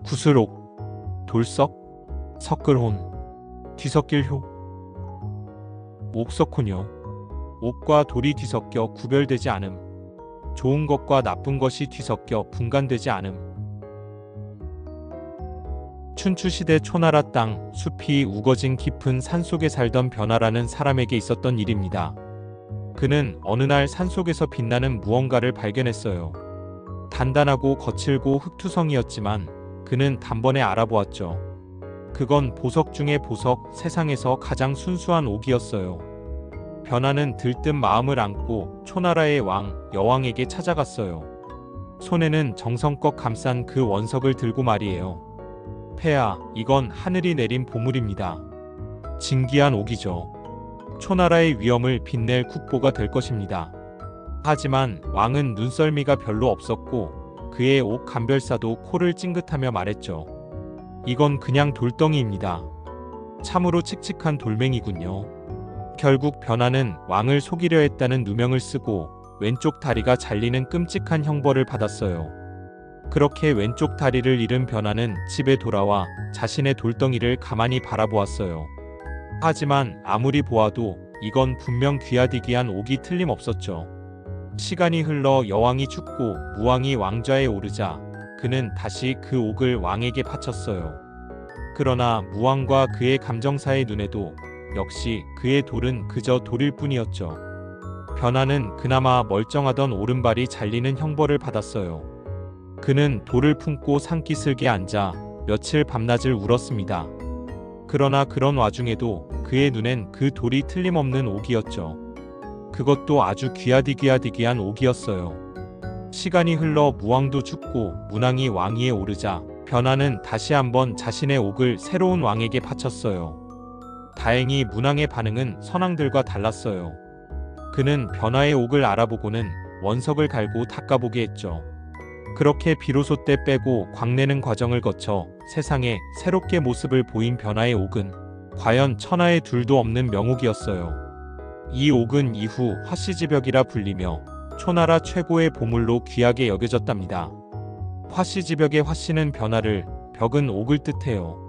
구슬옥, 돌석, 석글혼, 뒤섞일효. 옥석혼요. 옥과 돌이 뒤섞여 구별되지 않음. 좋은 것과 나쁜 것이 뒤섞여 분간되지 않음. 춘추시대 초나라 땅, 숲이 우거진 깊은 산속에 살던 변화라는 사람에게 있었던 일입니다. 그는 어느 날 산속에서 빛나는 무언가를 발견했어요. 단단하고 거칠고 흙투성이었지만 그는 단번에 알아보았죠. 그건 보석 중의 보석, 세상에서 가장 순수한 옥이었어요. 변화는 들뜬 마음을 안고 초나라의 왕, 여왕에게 찾아갔어요. 손에는 정성껏 감싼 그 원석을 들고 말이에요. 폐하, 이건 하늘이 내린 보물입니다. 진귀한 옥이죠. 초나라의 위엄을 빛낼 국보가 될 것입니다. 하지만 왕은 눈썰미가 별로 없었고 그의 옥 감별사도 코를 찡긋하며 말했죠. 이건 그냥 돌덩이입니다. 참으로 칙칙한 돌멩이군요. 결국 변화는 왕을 속이려 했다는 누명을 쓰고 왼쪽 다리가 잘리는 끔찍한 형벌을 받았어요. 그렇게 왼쪽 다리를 잃은 변화는 집에 돌아와 자신의 돌덩이를 가만히 바라보았어요. 하지만 아무리 보아도 이건 분명 귀하디귀한 옥이 틀림없었죠. 시간이 흘러 여왕이 죽고 무왕이 왕좌에 오르자 그는 다시 그 옥을 왕에게 바쳤어요. 그러나 무왕과 그의 감정사의 눈에도 역시 그의 돌은 그저 돌일 뿐이었죠. 변화는 그나마 멀쩡하던 오른발이 잘리는 형벌을 받았어요. 그는 돌을 품고 산기슭에 앉아 며칠 밤낮을 울었습니다. 그러나 그런 와중에도 그의 눈엔 그 돌이 틀림없는 옥이었죠. 그것도 아주 귀하디귀한 옥이었어요. 시간이 흘러 무왕도 죽고 문왕이 왕위에 오르자 변화는 다시 한번 자신의 옥을 새로운 왕에게 바쳤어요. 다행히 문왕의 반응은 선왕들과 달랐어요. 그는 변화의 옥을 알아보고는 원석을 갈고 닦아보게 했죠. 그렇게 비로소 때 빼고 광내는 과정을 거쳐 세상에 새롭게 모습을 보인 변화의 옥은 과연 천하에 둘도 없는 명옥이었어요. 이 옥은 이후 화씨지벽이라 불리며 초나라 최고의 보물로 귀하게 여겨졌답니다. 화씨지벽의 화씨는 변화를, 벽은 옥을 뜻해요.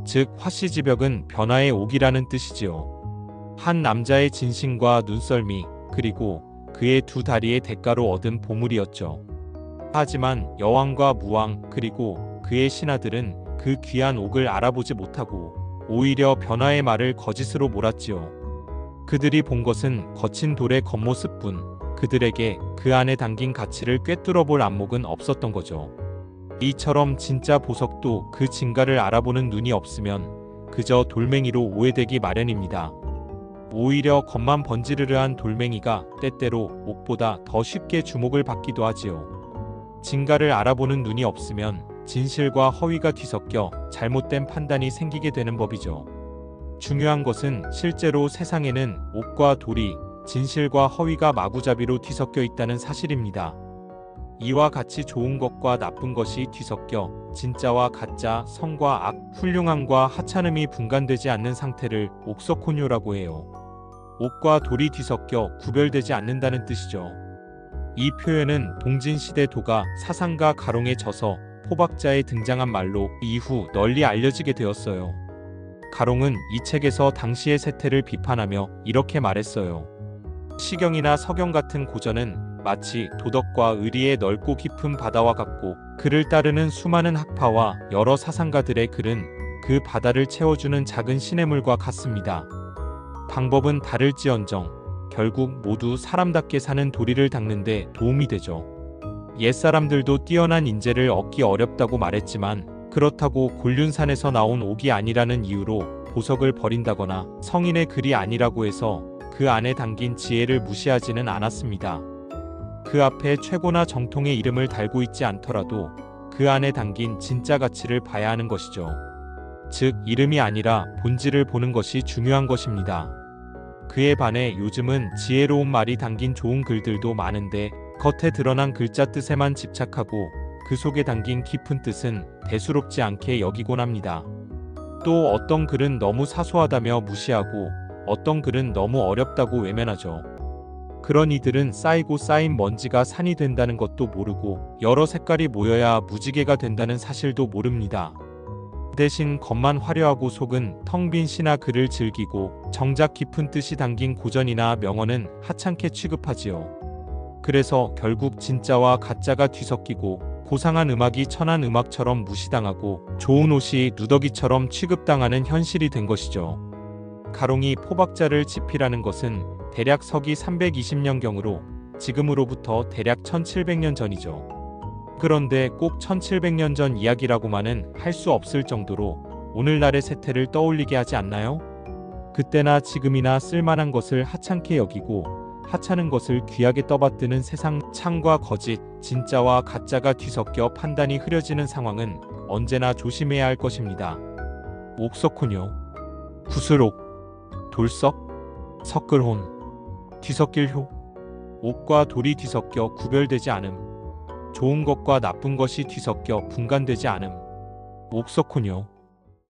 즉 화씨지벽은 변화의 옥이라는 뜻이지요. 한 남자의 진심과 눈썰미 그리고 그의 두 다리의 대가로 얻은 보물이었죠. 하지만 여왕과 무왕 그리고 그의 신하들은 그 귀한 옥을 알아보지 못하고 오히려 변화의 말을 거짓으로 몰았지요. 그들이 본 것은 거친 돌의 겉모습뿐 그들에게 그 안에 담긴 가치를 꿰뚫어 볼 안목은 없었던 거죠. 이처럼 진짜 보석도 그 진가를 알아보는 눈이 없으면 그저 돌멩이로 오해되기 마련입니다. 오히려 겉만 번지르르한 돌멩이가 때때로 옥보다 더 쉽게 주목을 받기도 하지요. 진가를 알아보는 눈이 없으면 진실과 허위가 뒤섞여 잘못된 판단이 생기게 되는 법이죠. 중요한 것은 실제로 세상에는 옥과 돌이 진실과 허위가 마구잡이로 뒤섞여 있다는 사실입니다. 이와 같이 좋은 것과 나쁜 것이 뒤섞여 진짜와 가짜, 선과 악, 훌륭함과 하찮음이 분간되지 않는 상태를 옥석혼요라고 해요. 옥과 돌이 뒤섞여 구별되지 않는다는 뜻이죠. 이 표현은 동진시대 도가 사상가 가롱에 져서 포박자에 등장한 말로 이후 널리 알려지게 되었어요. 가롱은 이 책에서 당시의 세태를 비판하며 이렇게 말했어요. 시경이나 서경 같은 고전은 마치 도덕과 의리의 넓고 깊은 바다와 같고 그를 따르는 수많은 학파와 여러 사상가들의 글은 그 바다를 채워주는 작은 시냇물과 같습니다. 방법은 다를지언정 결국 모두 사람답게 사는 도리를 닦는 데 도움이 되죠. 옛사람들도 뛰어난 인재를 얻기 어렵다고 말했지만 그렇다고 곤륜산에서 나온 옥이 아니라는 이유로 보석을 버린다거나 성인의 글이 아니라고 해서 그 안에 담긴 지혜를 무시하지는 않았습니다. 그 앞에 최고나 정통의 이름을 달고 있지 않더라도 그 안에 담긴 진짜 가치를 봐야 하는 것이죠. 즉 이름이 아니라 본질을 보는 것이 중요한 것입니다. 그에 반해 요즘은 지혜로운 말이 담긴 좋은 글들도 많은데 겉에 드러난 글자 뜻에만 집착하고 그 속에 담긴 깊은 뜻은 대수롭지 않게 여기곤 합니다. 또 어떤 글은 너무 사소하다며 무시하고 어떤 글은 너무 어렵다고 외면하죠. 그런 이들은 쌓이고 쌓인 먼지가 산이 된다는 것도 모르고 여러 색깔이 모여야 무지개가 된다는 사실도 모릅니다. 대신 겉만 화려하고 속은 텅 빈 시나 글을 즐기고 정작 깊은 뜻이 담긴 고전이나 명언은 하찮게 취급하지요. 그래서 결국 진짜와 가짜가 뒤섞이고 고상한 음악이 천한 음악처럼 무시당하고 좋은 옷이 누더기처럼 취급당하는 현실이 된 것이죠. 가롱이 포박자를 지피라는 것은 대략 서기 320년경으로 지금으로부터 대략 1700년 전이죠. 그런데 꼭 1700년 전 이야기라고만은 할 수 없을 정도로 오늘날의 세태를 떠올리게 하지 않나요? 그때나 지금이나 쓸만한 것을 하찮게 여기고 하찮은 것을 귀하게 떠받드는 세상, 참과 거짓, 진짜와 가짜가 뒤섞여 판단이 흐려지는 상황은 언제나 조심해야 할 것입니다. 옥석훈요. 구슬옥, 돌석, 섞을혼, 뒤섞일효. 옥과 돌이 뒤섞여 구별되지 않음. 좋은 것과 나쁜 것이 뒤섞여 분간되지 않음. 옥석훈요.